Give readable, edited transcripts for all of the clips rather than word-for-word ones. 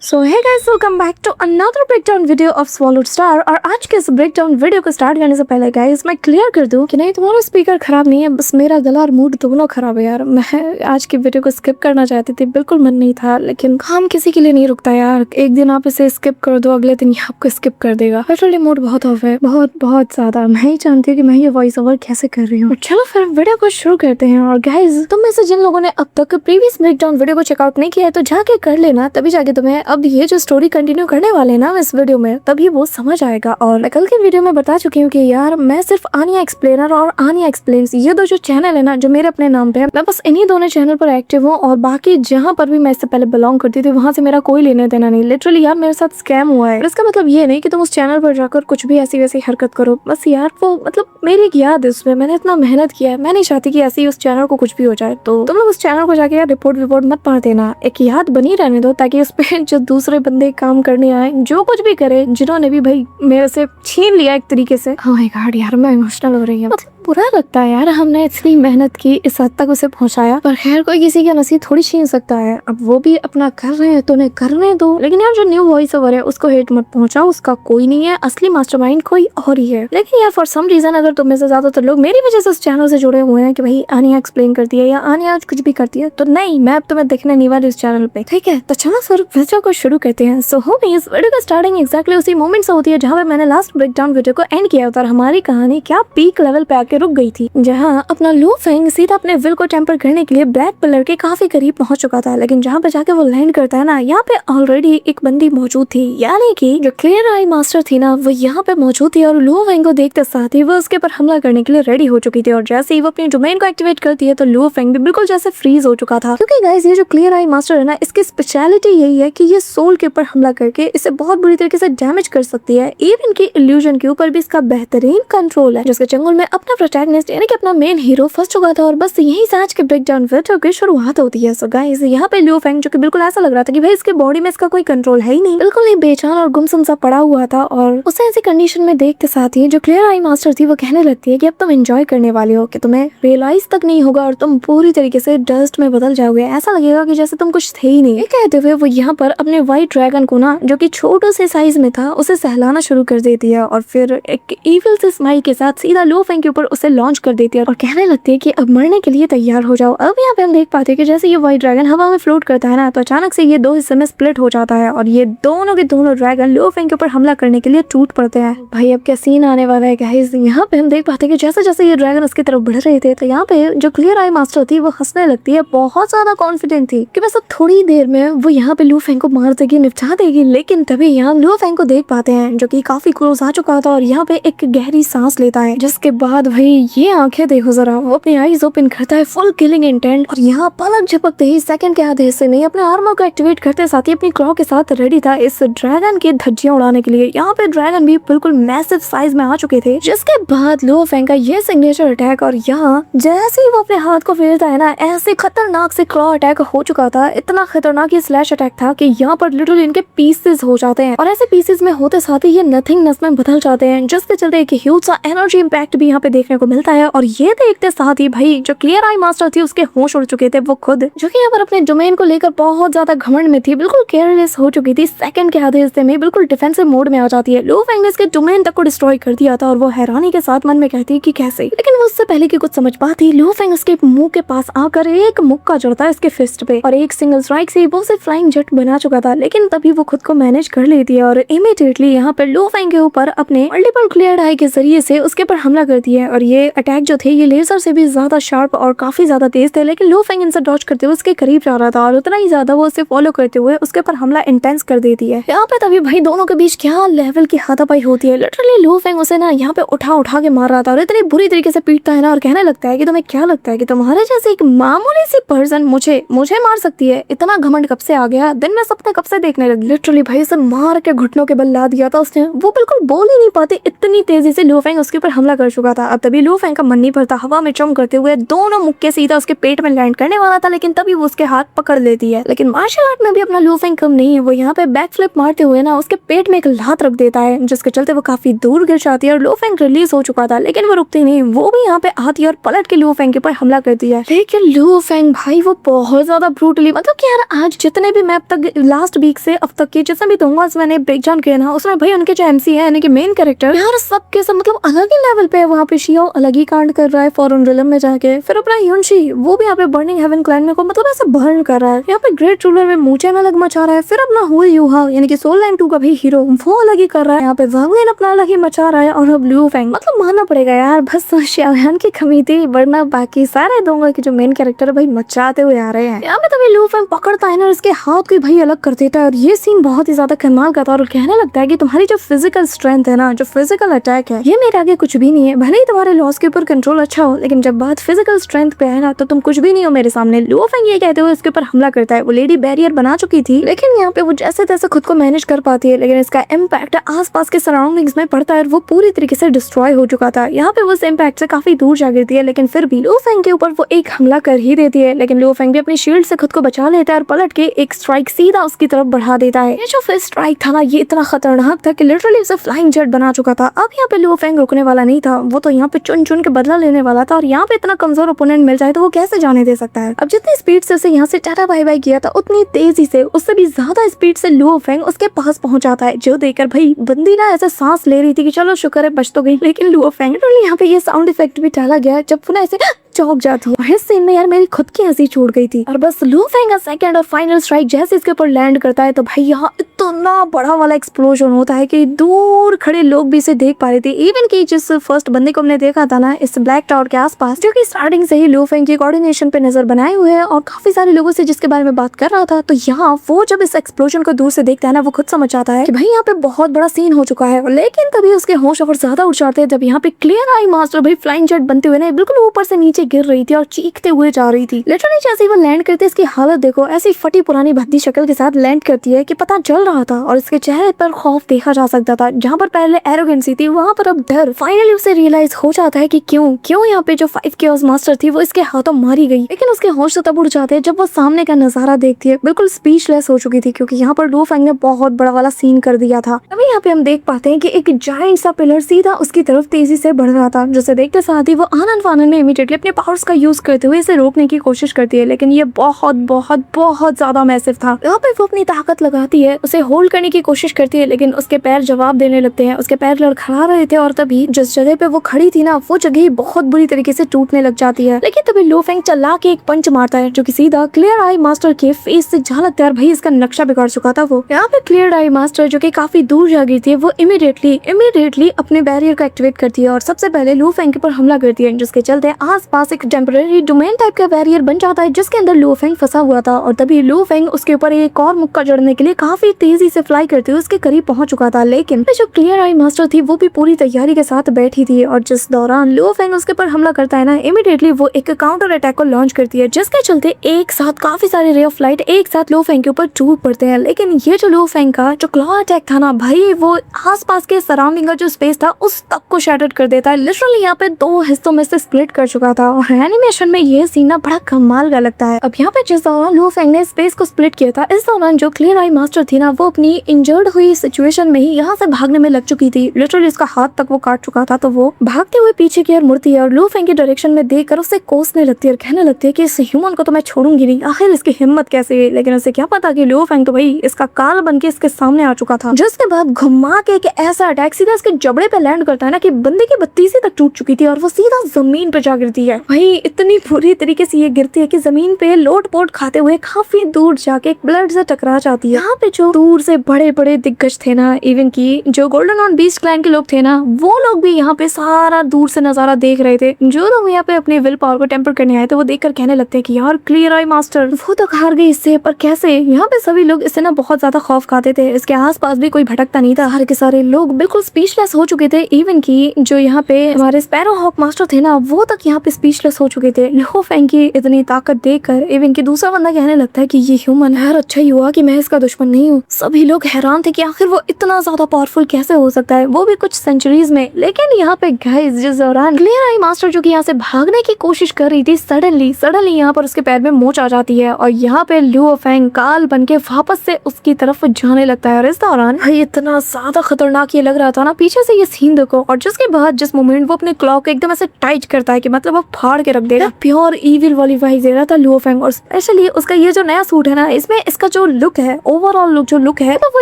So hey guys, welcome back to another breakdown video of Swallowed Star. और आज के इस ब्रेकडाउन वीडियो को स्टार्ट करने से पहले गाइस मैं क्लियर कर दूं कि नहीं, तुम्हारा स्पीकर खराब नहीं है, बस मेरा गला और मूड दोनों खराब है यार। मैं आज की वीडियो को स्किप करना चाहती थी, बिल्कुल मन नहीं था, लेकिन काम किसी के लिए नहीं रुकता यार। एक दिन आप इसे स्किप कर दो, अगले दिन आपको स्किप कर देगा। लिटरली मूड बहुत ऑफ है, बहुत बहुत ज्यादा। मैं ही जानती हूँ कि मैं ये वॉइस ओवर कैसे कर रही हूँ। चलो फिर वीडियो को शुरू करते हैं। और गाइस, तुम में से जिन लोगों ने अब तक प्रीवियस ब्रेकडाउन वीडियो को चेकआउट नहीं किया है तो जाके कर लेना, तभी जाके तुम्हें अब ये जो स्टोरी कंटिन्यू करने वाले ना इस वीडियो में, तभी वो समझ आएगा। और मैं कल के वीडियो में बता चुकी हूँ कि यार मैं सिर्फ आनिया एक्सप्लेनर और आनिया एक्सप्लेन्स, ये दो जो चैनल है ना जो मेरे अपने नाम पे है, मैं बस इन्हीं दोनों चैनल पर एक्टिव हूँ। और बाकी जहाँ पर भी मैं इससे पहले बिलोंग करती थी वहाँ से मेरा कोई लेने देना नहीं। लिटरली यार मेरे साथ स्कैम हुआ है। इसका मतलब ये नहीं कि तुम उस चैनल पर जाकर कुछ भी ऐसी वैसी हरकत करो, बस यार वो मतलब मेरी एक याद है, उसमें मैंने इतना मेहनत किया है, मैं नहीं चाहती कि ऐसे ही उस चैनल को कुछ भी हो जाए। तो तुम लोग उस चैनल को जाके यार रिपोर्ट मत मार देना, एक याद बनी रहने दो, ताकि उस पे जो दूसरे बंदे काम करने आए, जो कुछ भी करे, जिन्होंने भी भाई मेरे से छीन लिया एक तरीके से। ओह माय गॉड यार, मैं इमोशनल हो रही हूँ। बुरा लगता है यार, हमने इतनी मेहनत की, इस हद तक उसे पहुंचाया, पर खैर कोई किसी का नसीब थोड़ी छीन सकता है। अब वो भी अपना कर रहे हैं तो उन्हें करने दो। लेकिन यार जो न्यू वॉइस ओवर है उसको हेट मत पहुंचाओ, उसका कोई नहीं है, असली मास्टरमाइंड कोई और ही है। लेकिन यार फॉर सम रीजन अगर तुम में से ज्यादातर लोग मेरी वजह से उस चैनल से जुड़े हुए हैं कि भाई आनिया एक्सप्लेन करती है या आनिया कुछ भी करती है, तो नहीं, मैं अब तुम्हें दिखने नहीं वाली इस चैनल पे, ठीक है। तो चलो फिर वीडियो को शुरू करते हैं। सो हो गई इस वीडियो का स्टार्टिंग एग्जैक्टली उसी मोमेंट से होती है जहाँ पे मैंने लास्ट ब्रेकडाउन वीडियो को एंड किया था। हमारी कहानी क्या पीक लेवल पे आके रुक गई थी, जहाँ अपना लू फेंग सीधा अपने विल को टेम्पर करने के लिए ब्लैक पिलर के काफी करीब पहुंच चुका था। लेकिन जहाँ पे जाके वो लैंड करता है ना, यहाँ पे ऑलरेडी एक बंदी मौजूद थी, यानी कि जो क्लियर आई मास्टर थी ना, वो यहाँ पे मौजूद थी। और लू फेंग को देखते साथ ही वो उसके ऊपर हमला करने के लिए रेडी हो चुकी थी। और जैसे ही वो अपनी डोमेन को एक्टिवेट करती है तो लू फेंग भी बिल्कुल जैसे फ्रीज हो चुका था। क्योंकि गाइस ये जो क्लियर आई मास्टर है ना, इसकी स्पेशलिटी यही है कि ये सोल के ऊपर हमला करके इसे बहुत बुरी तरीके से डैमेज कर सकती है। इवन की इल्यूजन के ऊपर भी इसका बेहतरीन कंट्रोल है, जिसके चंगुल में अपना प्रोटैगनिस्ट यानी कि अपना मेन हीरो फंस चुका था। और बस यही से आज के ब्रेकडाउन वीडियो की शुरुआत होती है। सो गाइस, यहाँ पे लू फेंग जो कि बिल्कुल ऐसा लग रहा था कि भाई इसके बॉडी में इसका कोई कंट्रोल है ही नहीं, बिल्कुल ही बेचैन और गुमसुम सा पड़ा हुआ था। और उसे ऐसी कंडीशन में देखते साथ ही जो क्लियर आई मास्टर थी वो कहने लगती है कि अब तुम एंजॉय करने वाले हो, कि तुम्हें रियलाइज तक नहीं होगा और तुम पूरी तरीके से डस्ट में बदल जाओगे, ऐसा लगेगा कि जैसे तुम कुछ थे ही नहीं। कहते हुए वो यहाँ पर अपने व्हाइट ड्रैगन को ना, जो कि छोटे से साइज में था, उसे सहलाना शुरू कर देती है। और फिर एक इविल से स्माइल के साथ सीधा लू फेंग के ऊपर उसे लॉन्च कर देती है और कहने लगती है कि अब मरने के लिए तैयार हो जाओ। अब यहाँ पे हम देख पाते हैं कि जैसे ये व्हाइट ड्रैगन हवा में फ्लोट करता है ना, तो अचानक से ये दो हिस्से में स्प्लिट हो जाता है और ये दोनों के दोनों ड्रैगन लू फेंग के ऊपर हमला करने के लिए टूट पड़ते हैं। भाई अब क्या सीन आने वाला है गाइस। यहाँ पे हम देख पाते हैं कि जैसे जैसे ये ड्रैगन उसकी तरफ बढ़ रहे थे, तो यहाँ पे जो क्लियर आई मास्टर थी वो हंसने लगती है, बहुत ज्यादा कॉन्फिडेंट थी कि बस अब थोड़ी देर में वो यहाँ पे लू फेंग को मार देगी, निपटा देगी। लेकिन तभी यहाँ लू फेंग को देख पाते हैं जो कि काफी क्लोज आ चुका था और यहाँ पे एक गहरी सांस लेता है, जिसके बाद भाई ये आंखें देखो जरा, वो अपनी आईज ओपन करता है फुल किलिंग इंटेंट। और यहाँ पलक झपकते ही सेकंड के आधे हिस्से में अपने आर्मर को एक्टिवेट करते साथ ही अपनी क्लॉ के साथ रेडी था इस ड्रैगन की धज्जियां उड़ाने के लिए। यहाँ पे ड्रैगन भी बिल्कुल मैसिव साइज में आ चुके थे, जिसके बाद लू फेंग का ये सिग्नेचर अटैक। और यहाँ जैसे ही वो अपने हाथ को फेरता है ना, ऐसे खतरनाक से क्लॉ अटैक हो चुका था, इतना खतरनाक ये स्लैश अटैक था कि यहाँ पर लिटरली इनके पीसेस हो जाते हैं। और ऐसे पीसेस में होते साथ ही ये नथिंगनेस में बदल जाते हैं, जिसके चलते एक ह्यूज सा एनर्जी इंपैक्ट भी यहाँ पे देखने को मिलता है। और ये देखते साथ ही भाई जो क्लियर आई मास्टर थी उसके होश उड़ चुके थे, वो खुद जो कि यहाँ पर अपने डोमेन को लेकर बहुत ज्यादा घमंड में थी, बिल्कुल केयरलेस हो चुकी थी। सेकंड के आधे हिस्से में बिल्कुल डिफेंसिव मोड में आ जाती है। लू फेंग ने इसके डोमेन तक को डिस्ट्रॉय कर दिया था और वो हैरानी के साथ मन में कहती है कि कैसे। लेकिन वो उससे पहले की कुछ समझ पाती, लू फेंग उसके मुंह के पास आकर एक मुक्का जड़ता है इसके फिस्ट पे और एक सिंगल स्ट्राइक से वो उसे फ्लाइंग जेट बना चुका था। लेकिन तभी वो खुद को मैनेज कर लेती है और इमीडिएटली यहाँ पर लू फेंग के ऊपर अपने मल्टीपल क्लियर आई के जरिए से उसके ऊपर हमला करती है। और ये अटैक जो थे ये लेजर से भी ज्यादा शार्प और काफी ज्यादा तेज थे, लेकिन लू फेंग इनसे डॉज करते हुए उसके करीब जा रहा था और उतना ही ज्यादा वो उसे फॉलो करते हुए उसके ऊपर हमला इंटेंस कर देती है। यहाँ पे तभी भाई दोनों के बीच क्या लेवल की हाथापाई होती है। लिटरली लू फेंग उसे ना यहाँ पे उठा के मार रहा था और इतनी बुरी तरीके से पीटता है ना, और कहने लगता है कि तुम्हें क्या लगता है कि तुम्हारे जैसे एक मामूली सी पर्सन मुझे मार सकती है? इतना घमंड कब से आ गया? दिन में सपने कब से देखने लगी? लिटरली भाई उसे मार के घुटनों के बल ला दिया था उसने, वो बिल्कुल बोल ही नहीं पाती, इतनी तेजी से लू फेंग उसके ऊपर हमला कर चुका था। अब तभी लू फेंग का मन नहीं भरता, हवा में जंप करते हुए दोनों मुक्के सीधा उसके पेट में लैंड करने वाला था, लेकिन तभी वो उसके हाथ पकड़ लेती है। लेकिन मार्शल आर्ट में भी अपना लू फेंग कम नहीं है, वो यहाँ पे बैक फ्लिप मारते हुए ना उसके पेट में एक लात रख देता है, जिसके चलते वो काफी दूर गिर जाती है और लू फेंग रिलीज हो चुका था। लेकिन वो रुकती नहीं, वो भी यहाँ पे आती है और पलट के लू फेंग के ऊपर हमला करती है। लेकिन लू फेंग भाई वो बहुत ज्यादा ब्रूटली, मतलब कि यार आज जितने भी मैं अब तक लास्ट वीक से अब तक के जितने भी दोंगास मैंने ब्रेक डाउन किया ना, उसमें भाई उनके जो एमसी है यानी कि मेन कैरेक्टर यार सबके सब मतलब अलग ही लेवल पे है। वहाँ पे शियो अलग ही कांड कर रहा है फॉरेन रिलम में जाके, फिर अपना युनशी वो भी यहाँ पे बर्निंग हेवन क्लैन में को मतलब ऐसे बर्न कर रहा है। यहाँ पे ग्रेट रूलर में मूचे में अलग मचा रहा है, फिर अपना हुआ यूहा यानी कि सोल लाइन 2 का भी हीरो वो अलग ही कर रहा है। यहाँ पे वांगलिन अपना अलग ही मचा रहा है और अब लू फेंग मतलब मानना पड़ेगा यार बस शाओयान की कमी थी, वरना बाकी सारे दोंगा के जो मेन कैरेक्टर है भाई मचाते हुए आ रहे हैं। यहाँ पे तभी लू फेंग पकड़ता है ना, उसके हाथ को भाई अलग कर देता है और ये सीन बहुत ही ज्यादा कमाल का था और कहने लगता है कि तुम्हारी जो फिजिकल स्ट्रेंथ है ना, जो फिजिकल अटैक है, ये मेरे आगे कुछ भी नहीं है। भले ही तुम्हारे लॉस के ऊपर कंट्रोल अच्छा हो, लेकिन जब बात फिजिकल स्ट्रेंथ पे है ना तो तुम कुछ भी नहीं हो मेरे सामने। लू फेंग ये कहते हुए इसके ऊपर हमला करता है। वो लेडी बैरियर बना चुकी थी, लेकिन यहाँ पे वो जैसे तैसे खुद को मैनेज कर पाती है, लेकिन इसका इम्पैक्ट आसपास के सराउंडिंग्स में पड़ता है और वो पूरी तरीके से डिस्ट्रॉय हो चुका था। यहाँ पे वो उस इम्पैक्ट से काफी दूर जा गिरती है, लेकिन फिर भी लू फेंग के ऊपर वो एक हमला कर ही देती है। लेकिन लू फेंग भी अपनी शील्ड से खुद को बचा लेता है और पलट के एक स्ट्राइक सीधा उसकी तरफ बढ़ा देता है। ये जो फर्स्ट स्ट्राइक था ना, ये इतना खतरनाक था कि लिटरली उसे फ्लाइंग जेट बना चुका था। अब यहाँ पे लू फेंग रुकने वाला नहीं था, वो तो यहाँ पे चुन चुन के बदला लेने वाला था और यहाँ पे इतना कमजोर ओपोनेंट मिल जाए तो वो कैसे जाने दे सकता है। अब जितनी स्पीड से उसे यहाँ से टाटा बाय बाय किया था, उतनी तेजी से उससे भी ज्यादा स्पीड से लू फेंग उसके पास पहुंच जाता है, जो देखकर भाई बंदी ना ऐसे सांस ले रही थी कि चलो शुक्र है बच तो गई। लेकिन लू फेंग यहाँ पे ये साउंड इफेक्ट भी डाला गया जब वो ना ऐसे चौंक जाती है। इस सीन में यार मेरी खुद की हंसी छूट गई थी। और बस लू फेंग का सेकंड और फाइनल स्ट्राइक जैसे इसके ऊपर लैंड करता है तो भाई यहाँ इतना बड़ा वाला एक्सप्लोजन होता है कि दूर खड़े लोग भी इसे देख पा रहे थे। इवन कि जिस फर्स्ट बंदे को हमने देखा था ना इस ब्लैक टावर के आसपास, जो कि स्टार्टिंग से ही लू फेंग की कोऑर्डिनेशन पे नजर बनाए हुए है और काफी सारे लोगों से जिसके बारे में बात कर रहा था, तो यहाँ वो जब इस एक्सप्लोजन को दूर से देखता है ना, वो खुद समझ आता है कि भाई यहाँ पे बहुत बड़ा सीन हो चुका है। लेकिन तभी उसके होश और ज्यादा उड़ जाते हैं जब यहाँ पे क्लियर आई मास्टर भाई फ्लाइंग जेट बनते हुए ना बिल्कुल ऊपर से नीचे गिर रही थी और चीखते हुए जा रही थी। लिटरली जैसे ही वो लैंड करते इसकी हालत देखो, ऐसी फटी पुरानी भद्दी शक्ल के साथ लैंड करती है कि पता चल रहा था और इसके चेहरे पर खौफ देखा जा सकता था। जहाँ पर पहले एरोगेंसी थी वहाँ पर अब डर। फाइनली उसे रियलाइज हो जाता है कि क्यों यहाँ पे जो 5 केओस मास्टर थी वो इसके हाथों मारी गई। लेकिन उसके होश तो तब उड़ जाते हैं जब वो सामने का नजारा देखती है, बिल्कुल स्पीचलेस हो चुकी थी क्योंकि यहाँ पर लू फेंग ने बहुत बड़ा वाला सीन कर दिया था। अभी यहाँ पे हम देख पाते हैं कि एक जायंट सा पिलर सीधा उसकी तरफ तेजी से बढ़ रहा था, जिसे देखते साथ ही वो आनंद फानंद में इमीडिएटली अपने पावर्स का यूज करते हुए इसे रोकने की कोशिश करती है। लेकिन ये बहुत बहुत बहुत ज्यादा मैसिव था। यहाँ पे वो अपनी ताकत लगाती है, उसे होल्ड करने की कोशिश करती है, लेकिन उसके पैर जवाब देने लगते हैं। उसके पैर लड़खड़ा रहे थे और तभी जिस जगह पे वो खड़ी थी ना, वो जगह बहुत बुरी तरीके से टूटने लग जाती है। लेकिन तभी लू फेंग चला के एक पंच मारता है जो कि सीधा क्लियर आई मास्टर के फेस से झलकता है। भाई इसका नक्शा बिगाड़ चुका था वो। यहाँ पे क्लियर आई मास्टर जो कि काफी दूर जा गई थी, वो इमीडिएटली अपने बैरियर को एक्टिवेट करती है और सबसे पहले लू फेंग के ऊपर हमला करती है, जिसके चलते आसपास एक टेम्पररी डोमेन टाइप का बैरियर बन जाता है जिसके अंदर लू फेंग फंसा हुआ था। और तभी लू फेंग उसके ऊपर एक और मुक्का जड़ने के लिए काफी तेजी से फ्लाई करते हुए उसके करीब पहुंच चुका था। लेकिन जो क्लियर आई मास्टर थी वो भी पूरी तैयारी के साथ बैठी थी और जिस दौरान लू फेंग उसके ऊपर हमला करता है ना, इमीडिएटली वो एक काउंटर अटैक को लॉन्च करती है, जिसके चलते एक साथ काफी सारे रे ऑफ लाइट एक साथ लू फेंग के ऊपर टूट पड़ते हैं। लेकिन ये जो लू फेंग का जो क्लॉ अटैक था ना भाई, वो आसपास के सराउंडिंग का जो स्पेस था उस तक को शैटर कर देता है। लिटरली यहाँ पे 2 हिस्सों में से स्प्लिट कर चुका था और एनिमेशन में ये सीन ना बड़ा कमाल का लगता है। अब यहाँ पे जिस दौरान लू फेंग ने स्पेस को स्प्लिट किया था, इस दौरान जो क्लियर आई मास्टर थी ना, वो अपनी इंजर्ड हुई सिचुएशन में ही यहाँ से भागने में लग चुकी थी। लिटरली इसका हाथ तक वो काट चुका था, तो वो भागते हुए पीछे की ओर मुड़ती है और लू फेंग की डायरेक्शन में देखकर उसे कोसने लगती है और कहने लगती है कि इस ह्यूमन को तो मैं छोड़ूंगी नहीं, आखिर इसकी हिम्मत कैसे है। लेकिन उसे क्या पता कि लू फेंग तो भाई इसका काल बन के इसके सामने आ चुका था, जिसके बाद घुमा के एक ऐसा अटैक सीधा इसके जबड़े पे लैंड करता है ना कि बंदे की बत्तीसी तक टूट चुकी थी और वो सीधा जमीन पे जा गिरती है। भाई इतनी बुरी तरीके से ये गिरती है कि जमीन पे लोट पोट खाते हुए काफी दूर जाके एक ब्लड से टकरा जाती है। यहाँ पे जो दूर से बड़े बड़े दिग्गज थे ना, इवन की जो गोल्डन ऑन बीस्ट क्लैन के लोग थे ना, वो लोग भी यहाँ पे सारा दूर से नजारा देख रहे थे। जो लोग यहाँ पे अपने विल पावर को टेम्पर करने आए थे वो देखकर कहने लगते हैं कि यार क्लियर आई मास्टर वो तो हार गई इससे, पर कैसे। यहाँ पे सभी लोग इससे ना बहुत ज्यादा खौफ खाते थे। इसके आसपास भी कोई भटकता नहीं था, हर के सारे लोग बिल्कुल स्पीचलेस हो चुके थे। इवन की जो यहाँ पे हमारे स्पैरो हॉक मास्टर थे ना, वो तक यहाँ पे स्पीचलेस हो चुके थे लू फेंग की इतनी ताकत देखकर। इवन की दूसरा बंदा कहने लगता है कि ये ह्यूमन यार अच्छा ही हुआ कि मैं इसका दुश्मन नहीं हूँ। सभी सभी लोग हैरान थे कि आखिर वो इतना ज्यादा पावरफुल कैसे हो सकता है, वो भी कुछ सेंचुरीज में। लेकिन यहाँ पे गाइस जिस दौरान क्लियर आई मास्टर जो कि यहाँ से भागने की कोशिश कर रही थी, सडनली यहाँ पर उसके पैर में मोच आ जाती है और यहाँ पे लुओ फेंग काल बन के वापस से उसकी तरफ जाने लगता है। और इस दौरान भाई इतना ज्यादा खतरनाक ये लग रहा था ना पीछे से ये सीन देखो। और जिसके बाद जिस मोमेंट वो अपने क्लॉक को एकदम ऐसे टाइट करता है कि मतलब वो फाड़ के रख देगा, प्योर इविल वाली वाइब दे रहा था लुओ फेंग। और स्पेशली उसका ये जो नया सूट है ना, इसमें इसका जो लुक है, ओवरऑल लुक जो लुक है, तो वो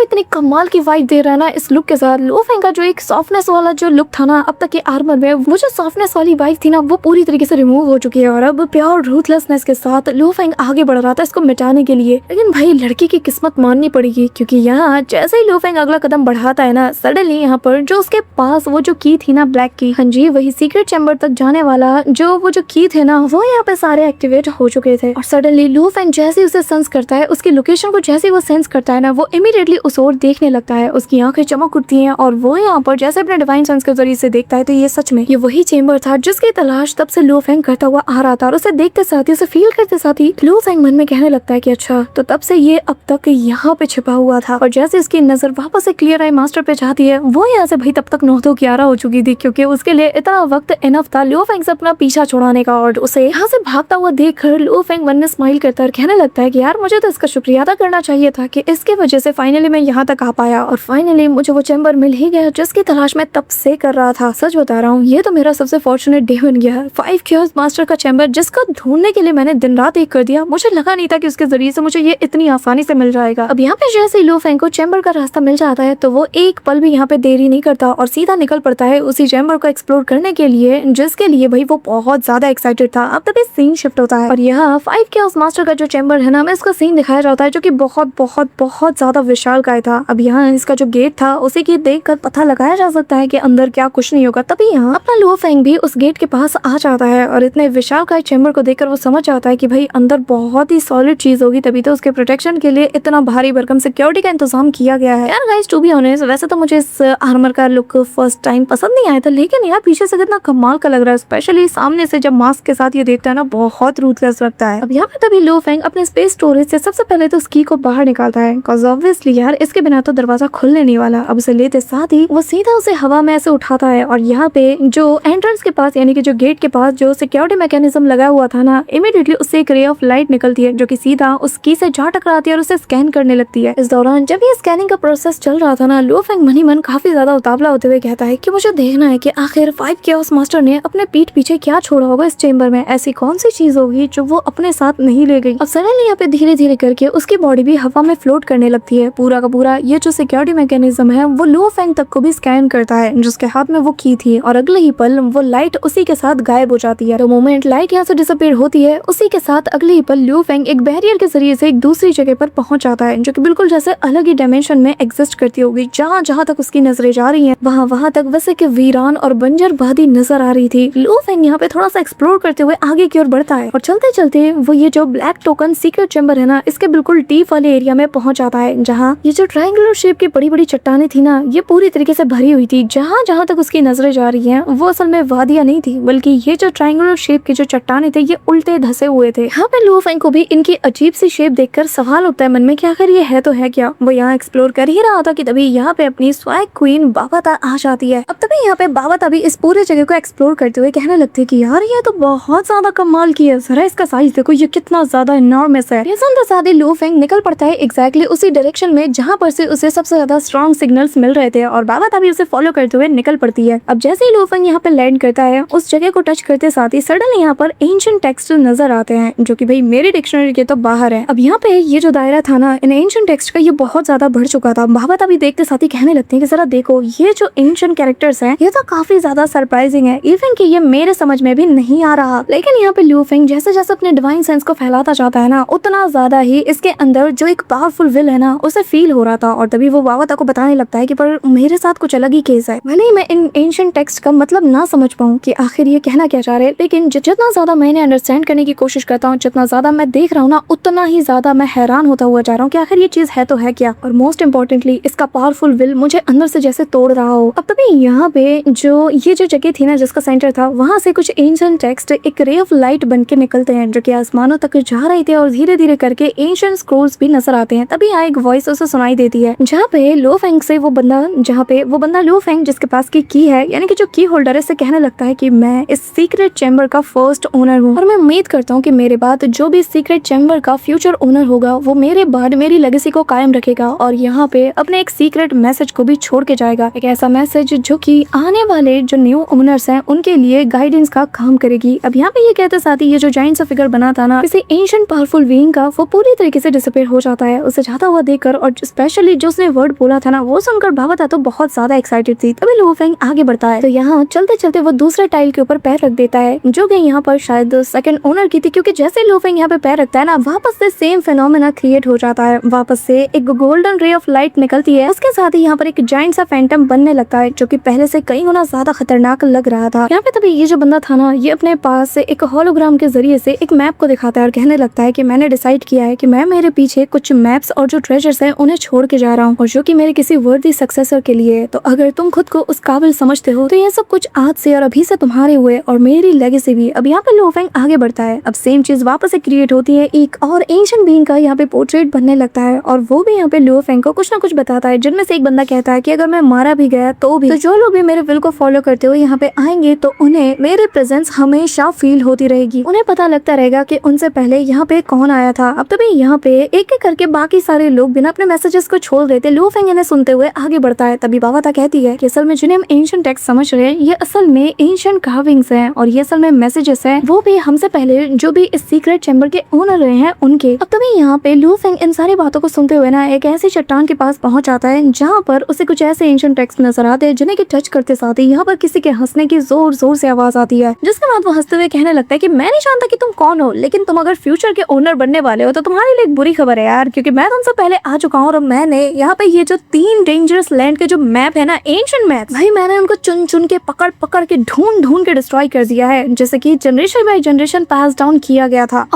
इतनी कमाल की वाइब दे रहा है ना इस लुक के साथ। लुओ फेंग का जो एक सॉफ्टनेस वाला जो लुक था ना अब तक के आर्मर में, वो जो सॉफ्टनेस वाली वाइब थी ना वो पूरी तरीके से रिमूव हो चुकी है और अब प्योर रूथलेसनेस के साथ लुओ फेंग आगे बढ़ रहा था इसको मिटाने के लिए। लेकिन भाई लड़की की किस्मत माननी पड़ेगी, क्योंकि यहाँ जैसे ही लुओ फेंग अगला कदम बढ़ाता है ना, सडनली यहाँ पर जो उसके पास वो जो की थी ना, ब्लैक की, हाँ जी वही सीक्रेट चैम्बर तक जाने वाला वो जो की थे ना, वो यहाँ पे सारे एक्टिवेट हो चुके थे। और सडनली लुओ फेंग जैसे उसे सेंस करता है, उसकी लोकेशन को जैसे वो सेंस करता है ना, वो इमीडिएटली उस ओर देखने लगता है। उसकी आंखें चमक उठती हैं और वो यहाँ पर जैसे अपने डिवाइन सेंस के जरिए से देखता है तो ये सच में ये वही चेंबर था जिसकी तलाश तब से लुओ फेंग करता हुआ आ रहा था। और उसे देखते साथ ही, उसे फील करते साथ ही लुओ फेंग मन में कहने लगता है कि अच्छा तो तब से ये अब तक यहाँ पे छिपा हुआ था। और जैसे इसकी नजर वापस से क्लियर आई मास्टर पे जाती है, वो यहाँ से भाई तब तक 9-11 हो चुकी थी, क्योंकि उसके लिए इतना वक्त इनफ था लुओ फेंग से अपना पीछा छुड़ाने का। और उसे यहाँ से भागता हुआ देख कर लुओ फेंग मन में स्माइल करता है, कहने लगता है कि यार मुझे तो इसका शुक्रिया अदा करना चाहिए था कि इसके वजह से फाइनली मैं यहाँ तक आ पाया और फाइनली मुझे वो चैम्बर मिल ही गया जिसकी तलाश मैं तब से कर रहा था। सच बता रहा हूँ, ये तो मेरा सबसे फॉर्चुनेट डे बन गया। 5 क्योर्स मास्टर का चैम्बर जिसका ढूंढने के लिए मैंने दिन रात एक कर दिया, मुझे लगा नहीं था कि उसके जरिए से मुझे ये इतनी आसानी से मिल जाएगा। अब यहाँ पे जैसे लुओ फेंग को चैम्बर का रास्ता मिल जाता है तो वो एक पल भी यहाँ पे देरी नहीं करता और सीधा निकल पड़ता है उसी चैम्बर को एक्सप्लोर करने के लिए, जिसके लिए भाई वो बहुत ज्यादा एक्साइटेड था। अब तभी सीन शिफ्ट होता है और यहाँ 5 क्योर्स मास्टर का जो चैम्बर है ना, मैं इसका सीन दिखाया जाता है जो कि बहुत बहुत बहुत ज्यादा विशालकाय था। अब यहाँ इसका जो गेट था उसी की देखकर पता लगाया जा सकता है कि अंदर क्या कुछ नहीं होगा। तभी यहाँ अपना लुओ फेंग भी उस गेट के पास आ जाता है और इतने विशालकाय चैम्बर को देखकर वो समझ जाता है कि भाई अंदर बहुत ही सॉलिड चीज होगी, तभी तो उसके प्रोटेक्शन के लिए इतना भारी भरकम सिक्योरिटी का इंतजाम किया गया है। यार गाइस टू बी ऑनेस्ट, वैसे तो मुझे इस आर्मर का लुक फर्स्ट टाइम पसंद नहीं आया था, लेकिन यार पीछे से कितना कमाल का लग रहा है, स्पेशली सामने से जब मास्क के साथ ये देखता है ना, बहुत रूथलेस लगता है। अब यहाँ पे तभी लुओ फेंग अपने स्पेस स्टोरेज से सबसे पहले तो उस की को बाहर निकालता है, बिकॉज ऑब्वियसली यार इसके बिना तो दरवाजा खुलने नहीं वाला। अब उसे लेते साथ ही वो सीधा उसे हवा में ऐसे उठाता है और यहाँ पे जो एंट्रेंस के पास यानी कि जो गेट के पास जो सिक्योरिटी मैकेनिज्म लगा हुआ था ना, इमीडिएटली उससे एक रे ऑफ लाइट निकलती है जो कि सीधा उस की से जा टकराती है और उसे स्कैन करने लगती है। इस दौरान जब ये स्कैनिंग का प्रोसेस चल रहा था ना, लुओ फेंग मन ही मन काफी ज्यादा उतावला होते हुए कहता है कि मुझे देखना है कि आखिर 5 क्योर्स मास्टर ने अपने पीठ पीछे क्या छोड़ा होगा इस चेम्बर में, ऐसी कौन सी चीज होगी जो वो अपने साथ नहीं ले गई। अब सडनली यहाँ पे धीरे धीरे करके उसकी बॉडी भी हवा में फ्लोट करने लगती है। पूरा का पूरा ये जो सिक्योरिटी मैकेनिज्म है वो लुओ फेंग तक को भी स्कैन करता है जिसके हाथ में वो की थी, और अगले ही पल वो लाइट उसी के साथ गायब हो जाती है। तो मोमेंट लाइट यहाँ से डिसअपीयर होती है, उसी के साथ अगले ही पल लुओ फेंग एक बैरियर के जरिए से एक दूसरी जगह पर पहुंच जाता है जो कि बिल्कुल जैसे अलग ही डायमेंशन में एग्जिस्ट करती होगी। जहाँ जहाँ तक उसकी नजरें जा रही हैं वहाँ तक वैसे कि वीरान और बंजर वादी नजर आ रही थी। लुओ फेंग यहाँ पे थोड़ा सा एक्सप्लोर करते हुए आगे की ओर बढ़ता है और चलते चलते वो ये जो ब्लैक टोकन सीक्रेट चैम्बर है ना, इसके बिल्कुल डीप वाले एरिया में पहुंच जाता है, जहाँ ये जो ट्रायंगुलर शेप की बड़ी बड़ी चट्टानें थी ना, ये पूरी तरीके से भरी हुई थी। जहाँ जहाँ तक उसकी नजरें जा रही हैं वो असल में वादियां नहीं थी, बल्कि ये जो ट्रायंगुलर शेप के जो चट्टानें थे ये उल्टे धसे हुए थे। यहाँ पे लुओ फेंग को भी इनकी अजीब सी शेप देखकर सवाल उठता है मन में कि आखिर ये है तो है क्या। वो यहाँ एक्सप्लोर कर ही रहा था कि तभी यहाँ पे अपनी स्वैग क्वीन बाबाता आ जाती है। अब तभी यहाँ पे बाबाता भी इस पूरे जगह को एक्सप्लोर करते हुए कहने लगते हैं कि यार ये तो बहुत ज्यादा कमाल की है, जरा इसका साइज देखो, ये कितना ज्यादा इनॉर्मस है। ये सुनते साथ ही लुओ फेंग निकल पड़ता है एग्जैक्टली उसी डायरेक्शन में जहाँ पर से उसे सबसे ज्यादा स्ट्रॉन्ग सिग्नल्स मिल रहे थे, और बाबाता भी उसे फॉलो करते हुए निकल पड़ती है। अब जैसे ही लुओ फेंग यहाँ पे लैंड करता है, उस जगह को टच करते साथ ही सडनली यहाँ पर एंशिएंट टेक्स्ट नजर आते हैं जो कि भाई मेरी डिक्शनरी के तो बाहर है। अब यहाँ पे ये जो दायरा था ना इन एंशिएंट टेक्स्ट का, ये बहुत ज्यादा बढ़ चुका था। बाबाता भी देखते साथ ही कहने लगते हैं कि जरा देखो ये जो एंशिएंट कैरेक्टर्स हैं ये तो काफी ज्यादा सरप्राइजिंग है, इवन कि ये मेरे समझ में भी नहीं आ रहा। लेकिन यहाँ पे लुओ फेंग जैसे जैसे अपने डिवाइन सेंस को फैलाता जाता है ना, उतना ज्यादा ही इसके अंदर जो एक पावरफुल विल है ना उसे फील हो रहा था। और तभी वो बाबाता को बताने लगता है कि पर मेरे साथ कुछ अलग ही केस है। भले ही मैं इन एंशिएंट टेक्स्ट का मतलब ना समझ पाऊँ कि आखिर ये कहना क्या चाह रहे, लेकिन जितना ज्यादा मैंने अंडरस्टैंड करने की कोशिश करता हूँ, जितना ज्यादा मैं देख रहा हूँ ना, उतना ही ज्यादा मैं हैरान होता हुआ जा रहा हूँ कि आखिर ये चीज है तो है क्या। और मोस्ट इम्पोर्टेंटली इसका पावरफुल विल मुझे अंदर से जैसे तोड़ रहा हो। अब तभी यहाँ पे जो ये जो जगह थी ना जिसका सेंटर था, वहाँ से कुछ एंशिएंट टेक्स्ट एक रे ऑफ लाइट बन के निकलते हैं जो कि आसमानों तक जा रहे थे, और धीरे धीरे करके एंशिएंट स्क्रोल्स भी नजर आते हैं। तभी यहाँ एक वॉइस से उसे सुनाई देती है, जहाँ पे लो फेंग से वो बंदा लो फेंग जिसके पास की है, यानी कि जो की होल्डर है, से कहने लगता है कि मैं इस सीक्रेट चैम्बर का फर्स्ट ओनर हूँ और मैं उम्मीद करता हूँ कि मेरे बाद जो भी सीक्रेट चैम्बर का फ्यूचर ओनर होगा वो मेरे बाद मेरी लेगेसी को कायम रखेगा और यहाँ पे अपने एक सीक्रेट मैसेज को भी छोड़ के जाएगा, एक ऐसा मैसेज जो कि आने वाले जो न्यू ओनर्स हैं उनके लिए गाइडेंस का काम करेगी। अब यहाँ पे ये कहते साथ ही ये जो जायंट सा फिगर बना था ना किसी एंशिएंट पावरफुल बीइंग का, वो पूरी तरीके से डिसअपीयर हो जाता है उसे जाता हुआ देखकर, और स्पेशली जो उसने वर्ड बोला था ना वो सुनकर भावता तो बहुत ज्यादा एक्साइटेड थी। तभी लो फेंग आगे बढ़ता है तो यहाँ चलते चलते वो दूसरे टाइल के ऊपर पैर रख देता है, जो कि यहाँ पर शायद सेकंड ओनर की थी, क्योंकि जैसे लो फेंग यहाँ पे पैर रखता है ना वापस से सेम फेनोमेना क्रिएट हो जाता है, वापस से एक गोल्डन रे ऑफ लाइट निकलती है। उसके साथ ही यहाँ पर एक जायंट सा फैंटम बनने लगता है जो कि पहले से कई गुना ज्यादा खतरनाक लग रहा था। यहाँ पे तभी ये जो बंदा था ना ये अपने पास से एक होलोग्राम के जरिए से एक मैप को दिखाता है और कहने लगता है कि मैंने डिसाइड किया है कि मैं मेरे पीछे कुछ मैप्स और जो ट्रेजर्स हैं उन्हें छोड़ के जा रहा हूँ, और जो कि मेरे किसी वर्दी सक्सेसर के लिए है। तो अगर तुम खुद को उस काबिल समझते हो तो ये सब कुछ आज से और अभी से तुम्हारे हुए और मेरी लेगेसी भी। अब यहाँ पे लो फेंग आगे बढ़ता है, अब सेम चीज वापस से क्रिएट होती है, एक और एंशिएंट बीइंग का यहाँ पे पोर्ट्रेट बनने लगता है और वो भी यहाँ पे लो फेंग को कुछ ना कुछ बताता है, जिनमें से एक बंदा कहता है कि अगर मैं मारा भी गया तो भी, तो जो लोग भी मेरे विल को फॉलो करते हुए यहाँ पे आएंगे तो उन्हें मेरे प्रेजेंस हमेशा फील होती रहेगी, उन्हें पता लगता रहेगा कि उनसे पहले यहाँ पे कौन आया था। अब तभी यहाँ पे एक एक करके बाकी सारे लोग बिना अपने मैसेजेस को छोड़ देते, लो फेंग इन्हें सुनते हुए आगे बढ़ता है। तभी बावाता कहती है कि असल में जिन्हें हम एंशिएंट टेक्स्ट समझ रहे हैं ये असल में एंशिएंट कार्विंग्स हैं और ये असल में मैसेजेस हैं, वो भी हमसे पहले जो भी इस सीक्रेट चैम्बर के ओनर रहे हैं उनके। अब तभी यहाँ पे लो फेंग इन सारी बातों को सुनते हुए ना एक ऐसी चट्टान के पास पहुंच जाता है जहाँ पर उसे कुछ ऐसे एंशिएंट टेक्स्ट नजर आते हैं जिन्हें की टच करते साथ ही यहाँ पर किसी के हंसने की जोर जोर से आवाज आती है, जिसके बाद वो हंसते हुए कहने लगता है कि मैं नहीं जानता कि तुम कौन हो, लेकिन तुम अगर फ्यूचर के ओनर बनने वाले हो तो तुम्हारे लिए एक बुरी खबर है यार, क्योंकि मैं तुमसे पहले आ चुका हूँ और मैंने यहाँ पे ये जो 3 डेंजरस लैंड के जो मैप है ना एंशिएंट मैप, भाई मैंने उनको चुन चुन के पकड़ के ढूंढ के डिस्ट्रॉय कर दिया है, जैसे कि generation by generation pass down किया गया था।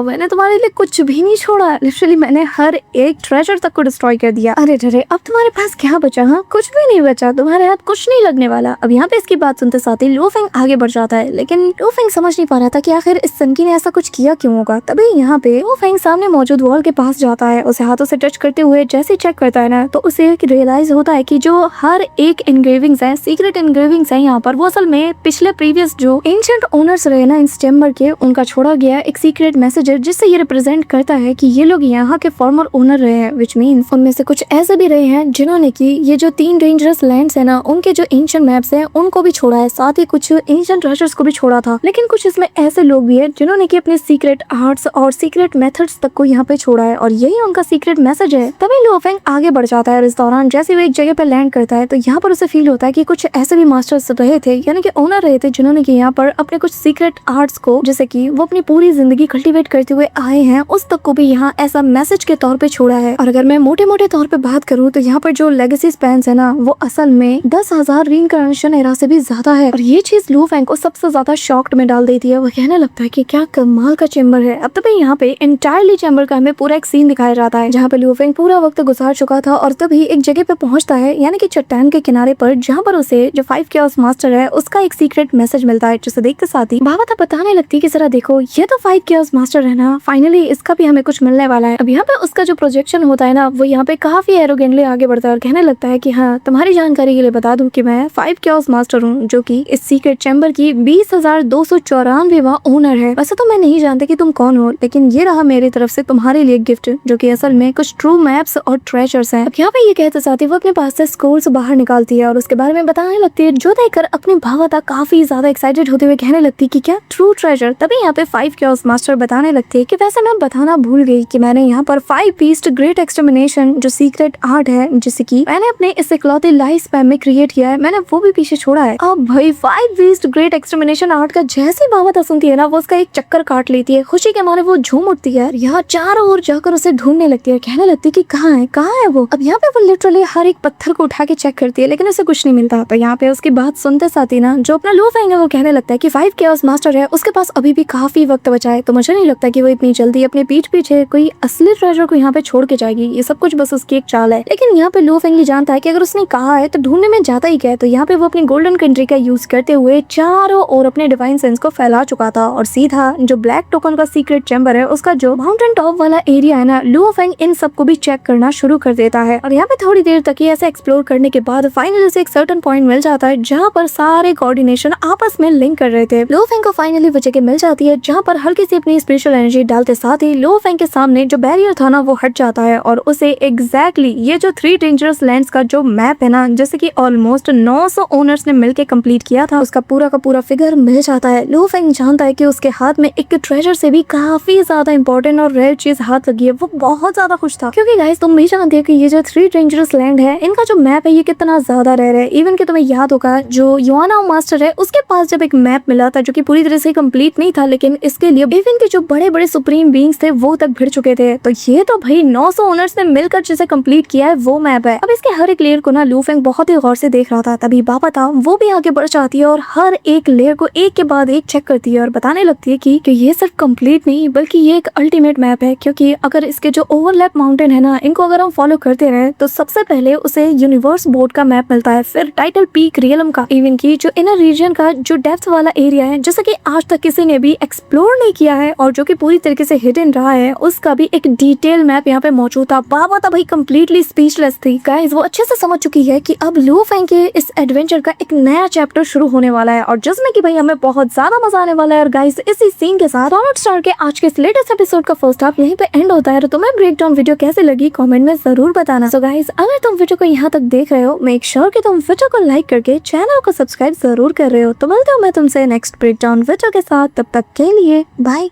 मैंने तुम्हारे लिए कुछ भी नहीं छोड़ा, लिटरली मैंने हर एक ट्रेजर तक को डिस्ट्रॉय कर दिया। अरे अब तुम्हारे पास क्या बचा? हाँ कुछ भी नहीं बचा, तुम्हारे हाथ कुछ नहीं लगने वाला। अब यहाँ पे इसकी बात सुनते साथ ही लो फेंग आगे बढ़ जाता है, लेकिन लो फेंग समझ नहीं पा रहा था कि आखिर इस सनकी ने ऐसा कुछ किया क्यों होगा। तभी यहाँ पे लो फेंग सामने मौजूद वॉल के पास जाता है, उसे हाथों से टच करते हुए जैसे चेक करता है ना तो उसे रियलाइज होता है कि जो हर एक एनग्रेविंग्स है, सीक्रेट एनग्रेविंग्स है यहाँ पर, वो असल में पिछले प्रीवियस जो एंशिएंट ओनर्स रहे ना इस चैम्बर के, उनका छोड़ा गया एक सीक्रेट मैसेज है, जिससे ये रिप्रेजेंट करता है कि ये लोग यहाँ के फॉर्मर ओनर रहे हैं, विच मीन्स उनमें से कुछ ऐसे भी रहे हैं जिन्होंने की ये जो 3 डेंजरस लैंड्स है ना उनके जो एंशिएंट मैप्स हैं उनको भी छोड़ा है, साथ ही कुछ एंशिएंट ट्रेजर्स को भी छोड़ा था। लेकिन कुछ इसमें ऐसे लोग भी है जिन्होंने की अपने सीक्रेट आर्ट्स और सीक्रेट मेथड्स तक को यहाँ पे छोड़ा है और यही उनका सीक्रेट मैसेज है। तभी लो फेंग आगे बढ़ जाता है और इस दौरान जैसे वो एक जगह पे लैंड करता है तो यहाँ पर उसे फील होता है कि कुछ ऐसे भी मास्टर्स रहे थे, यानी कि ओनर रहे थे, जिन्होंने की यहाँ पर अपने कुछ सीक्रेट आर्ट्स को, जैसे कि वो अपनी पूरी जिंदगी कल्टीवेट करते हुए आए हैं, उस तक को भी यहाँ ऐसा मैसेज के तौर पे छोड़ा है। और अगर मैं मोटे तौर पे बात करूँ तो यहाँ पर जो लेगेसी स्पैन्स है ना वो असल में 10,000 रीइंकार्नेशन एरा से भी ज्यादा है, और ये चीज लो फेंग को सबसे ज्यादा शॉक्ड में डाल देती है। वो कहने लगता है कि क्या कमाल का चैम्बर है। अब तभी यहाँ पे एंटायरली चैम्बर का हमें पूरा एक सीन दिखाया जाता है जहाँ पे लो फेंग पूरा वक्त गुजार चुका था और तभी एक जगह पे पहुंचता है, यानी कि चट्टान के किनारे पर, जहाँ पर उसे जो 5 केओस मास्टर है उसका एक सीक्रेट मैसेज मिलता है, जिसे देखते साथ ही भावता बताने लगती है कि जरा देखो ये तो 5 केओस मास्टर है ना, फाइनली इसका भी हमें कुछ मिलने वाला है। अब यहाँ पे उसका जो प्रोजेक्शन होता है ना वो यहाँ पे काफी एरोगेंटली आगे बढ़ता है और कहने लगता है कि हाँ तुम्हारी जानकारी के लिए बता दूं कि मैं 5 केओस मास्टर हूँ, जो कि इस सीक्रेट चैम्बर की 20,294वां ओनर है। वैसे तो मैं नहीं जानती कि तुम कौन हो, लेकिन ये रहा मेरी तरफ से तुम्हारे लिए गिफ्ट, जो कि असल में कुछ ट्रू मैप्स और ट्रेजर्स हैं। अब यहाँ पे ये कहते साथ ही वो अपने पास से स्क्रोल्स बाहर निकालती है और उसके बारे में बताने लगती है, जो देखकर अपनी भावता काफी ज्यादा एक्साइटेड होते हुए कहने लगती है कि क्या ट्रू ट्रेजर। तभी यहाँ पे 5 केओस मास्टर बताने लगते हैं कि वैसे मैं बताना भूल गई कि मैंने यहाँ पर 5 बीस्ट ग्रेट एक्सटर्मिनेशन जो सीक्रेट आर्ट है, जिसे कि मैंने अपने इस इकलौते लाइफ स्पैन में क्रिएट किया है, मैंने वो भी पीछे छोड़ा है। अब भाई 5 बीस्ट ग्रेट एक्सटर्मिनेशन आर्ट का जैसे भावता सुनती है ना वो उसका एक चक्कर काट लेती है, खुशी के मारे वो झूम उठती है, यहाँ चारों ओर जाकर उसे ढूंढने लगती है, कहने लगती है कि कहाँ है वो। अब यहाँ पे वो लिटरली हर एक पत्थर को उठा के चेक करती है लेकिन उसे कुछ नहीं मिलता। तो यहाँ पे उसकी बात सुनते साथ ही ना जो अपना लो फेंग है वो कहने लगता है कि 5 केओस मास्टर है, उसके पास अभी भी काफी वक्त बचा है, तो मुझे नहीं लगता कि वो इतनी जल्दी अपने पीठ पीछे कोई असली ट्रेजर को यहाँ पे छोड़ के जाएगी, ये सब कुछ बस उसकी एक चाल है। लेकिन यहाँ पे लो फेंग ये जानता है कि अगर उसने कहा है तो ढूंढने में जाता ही क्या है। तो यहाँ पे वो अपनी गोल्डन कंट्री का यूज करते हुए चारों ओर अपने डिवाइन सेंस को फैला चुका था और सीधा जो ब्लैक टोकन का सीक्रेट चैम्बर है उसका जो माउंटेन टॉप वाला एरिया है ना, लो फेंग इन सबको भी भी चेक करना शुरू कर देता है। और यहाँ पे थोड़ी देर तक ही ऐसे एक्सप्लोर करने के बाद फाइनली उसे एक सर्टेन पॉइंट मिल जाता है जहाँ पर सारे कोऑर्डिनेशन आपस में लिंक कर रहे थे। लो फेंग को फाइनली वो जगह मिल जाती है जहाँ पर हल्की सी अपनी स्पिरिचुअल एनर्जी डालते साथ ही लो फेंग के सामने जो बैरियर था ना वो हट जाता है और उसे एग्जैक्टली ये जो 3 डेंजरस लैंड्स का जो मैप है ना, जैसे कि ऑलमोस्ट 900 ओनर्स ने मिलकर कंप्लीट किया था, उसका पूरा का पूरा फिगर मिल जाता है। लो फेंग जानता है कि उसके हाथ में एक ट्रेजर से भी काफी ज्यादा इंपॉर्टेंट और रेयर चीज हाथ लगी है। वो बहुत ज्यादा खुश था क्योंकि गाइस तुम भी जानते हो कि ये जो 3 डेंजरस लैंड है इनका जो मैप है ये कितना ज्यादा रेयर है। इवन कि तुम्हें याद होगा जो युआना मास्टर है उसके पास जब एक मैप मिला था जो कि पूरी तरह से कंप्लीट नहीं था, लेकिन इसके लिए इवन के जो बड़े बड़े सुप्रीम बीइंग्स थे वो तक भिड़ चुके थे। तो ये तो भाई 900 ओनर्स ने मिलकर जिसे कंप्लीट किया है वो मैप है। अब इसके हर एक लेयर को ना लू फेंग बहुत ही गौर से देख रहा था। तभी बाबा था वो भी आगे बढ़ जाती है और हर एक लेयर को एक के बाद एक चेक करती है और बताने लगती है कि ये सिर्फ कंप्लीट नहीं बल्कि ये एक अल्टीमेट मैप है, क्योंकि अगर इसके जो ओवरलैप माउंटेन है ना इनको अगर हम फॉलो करते रहे तो सबसे पहले उसे यूनिवर्स बोर्ड का मैप मिलता है, फिर टाइटल पीक रियलम का, इवन की जो इनर रीजन का जो डेप्थ वाला एरिया है जैसा कि आज तक किसी ने भी एक्सप्लोर नहीं किया है और जो कि पूरी तरीके से हिडन रहा है, उसका भी एक डिटेल मैप यहाँ पे मौजूद था। बाबा था भाई कंप्लीटली स्पीचलेस थी। गाइस वो अच्छे से समझ चुकी है कि अब लू फेंग के इस एडवेंचर का एक नया चैप्टर शुरू होने वाला है और जिसमें कि भाई हमें बहुत ज्यादा मजा आने वाला है। और गाइस इसी सीन के साथ स्वालोड स्टार के आज के इस लेटेस्ट एपिसोड का फर्स्ट हाफ यहीं पे एंड होता है। तो तुम्हें ब्रेकडाउन वीडियो कैसे लगी कमेंट में जरूर बताना। सो गाइस अगर तुम वीडियो को यहाँ तक देख रहे हो मेक श्योर कि तुम वीडियो को लाइक करके चैनल को सब्सक्राइब जरूर कर रहे हो। तो मिलते हो मैं तुमसे नेक्स्ट ब्रेकडाउन वीडियो के साथ, तब तक के लिए बाय।